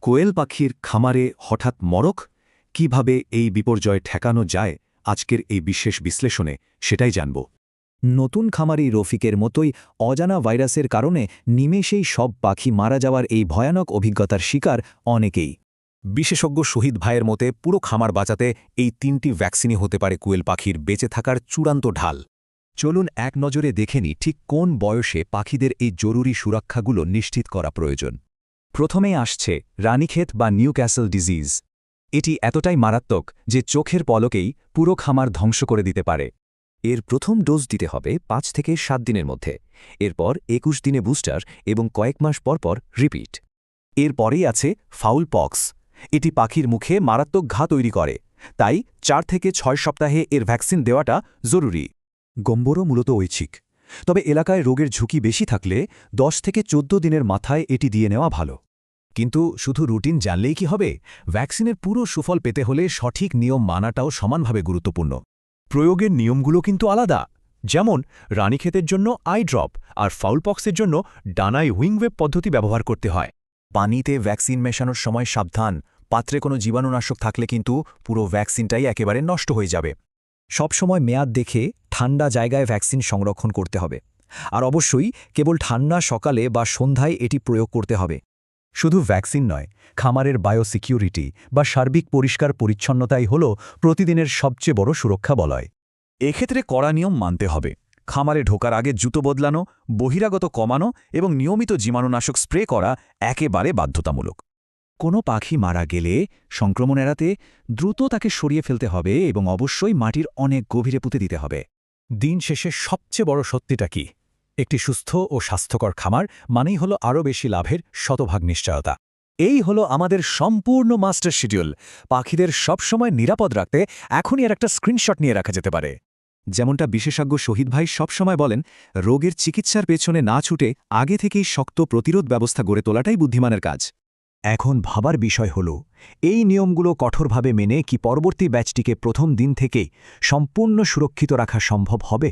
কোয়েল পাখির খামারে হঠাৎ মরক কিভাবে এই বিপর্যয় ঠেকানো যায় আজকের এই বিশেষ বিশ্লেষণে সেটাই জানব। নতুন খামারি রফিকের মতোই অজানা ভাইরাসের কারণে নিমেষেই সব পাখি মারা যাওয়ার এই ভয়ানক অভিজ্ঞতার শিকার অনেকেই। বিশেষজ্ঞ শহীদ ভাইয়ের মতে পুরো খামার বাঁচাতে এই ৩টি ভ্যাকসিনই হতে পারে কোয়েল পাখির বেঁচে থাকার চূড়ান্ত ঢাল। চলুন এক নজরে দেখে নিই ঠিক কোন বয়সে পাখিদের এই জরুরি সুরক্ষাগুলো নিশ্চিত করা প্রয়োজন। প্রথমেই আসছে রানীক্ষেত বা নিউক্যাসল ডিজিজ। এটি এতটাই মারাত্মক যে চোখের পলকেই পুরো খামার ধ্বংস করে দিতে পারে। এর প্রথম ডোজ দিতে হবে ৫ থেকে ৭ দিনের মধ্যে, এরপর ২১ দিনে বুস্টার এবং কয়েক মাস পরপর রিপিট। এরপরেই আছে ফাউল পক্স। এটি পাখির মুখে মারাত্মক ঘা তৈরি করে, তাই ৪ থেকে ৬ সপ্তাহে এর ভ্যাকসিন দেওয়াটা জরুরি। গম্বরও মূলত ঐচ্ছিক, তবে এলাকায় রোগের ঝুঁকি বেশি থাকলে ১০ থেকে ১৪ দিনের মাথায় এটি দিয়ে নেওয়া ভালো। কিন্তু শুধু রুটিন জানলেই কি হবে? ভ্যাকসিনের পুরো সুফল পেতে হলে সঠিক নিয়ম মানাটাও সমানভাবে গুরুত্বপূর্ণ। প্রয়োগের নিয়মগুলো কিন্তু আলাদা। যেমন রানীক্ষেতের জন্য আই ড্রপ আর ফাউলপক্সের জন্য ডানায় উইংওয়েব পদ্ধতি ব্যবহার করতে হয়। পানিতে ভ্যাকসিন মেশানোর সময় সাবধান, পাত্রে কোনো জীবাণুনাশক থাকলে কিন্তু পুরো ভ্যাকসিনটাই একেবারে নষ্ট হয়ে যাবে। সবসময় মেয়াদ দেখে ঠান্ডা জায়গায় ভ্যাকসিন সংরক্ষণ করতে হবে, আর অবশ্যই কেবল ঠান্ডা সকালে বা সন্ধ্যায় এটি প্রয়োগ করতে হবে। শুধু ভ্যাকসিন নয়, খামারের বায়োসিকিউরিটি বা সার্বিক পরিষ্কার পরিচ্ছন্নতাই হল প্রতিদিনের সবচেয়ে বড় সুরক্ষা বলয়। এক্ষেত্রে কড়া নিয়ম মানতে হবে। খামারে ঢোকার আগে জুতো বদলানো, বহিরাগত কমানো এবং নিয়মিত জীবাণুনাশক স্প্রে করা একেবারে বাধ্যতামূলক। কোনো পাখি মারা গেলে সংক্রমণ এড়াতে দ্রুত তাকে সরিয়ে ফেলতে হবে এবং অবশ্যই মাটির অনেক গভীরে পুঁতে দিতে হবে। দিন শেষে সবচেয়ে বড় সত্যিটা কি? একটি সুস্থ ও স্বাস্থ্যকর খামার মানেই হলো আরও বেশি লাভের শতভাগ নিশ্চয়তা। এই হলো আমাদের সম্পূর্ণ মাস্টার শিডিউল। পাখিদের সবসময় নিরাপদ রাখতে এখনই এর একটা স্ক্রিনশট নিয়ে রাখা যেতে পারে। যেমনটা বিশেষজ্ঞ শহীদ ভাই সবসময় বলেন, রোগের চিকিৎসার পেছনে না ছুটে আগে থেকেই শক্ত প্রতিরোধ ব্যবস্থা গড়ে তোলাটাই বুদ্ধিমানের কাজ। এখন ভাবার বিষয় হল, এই নিয়মগুলো কঠোরভাবে মেনে কি পরবর্তী ব্যাচটিকে প্রথম দিন থেকেই সম্পূর্ণ সুরক্ষিত রাখা সম্ভব হবে?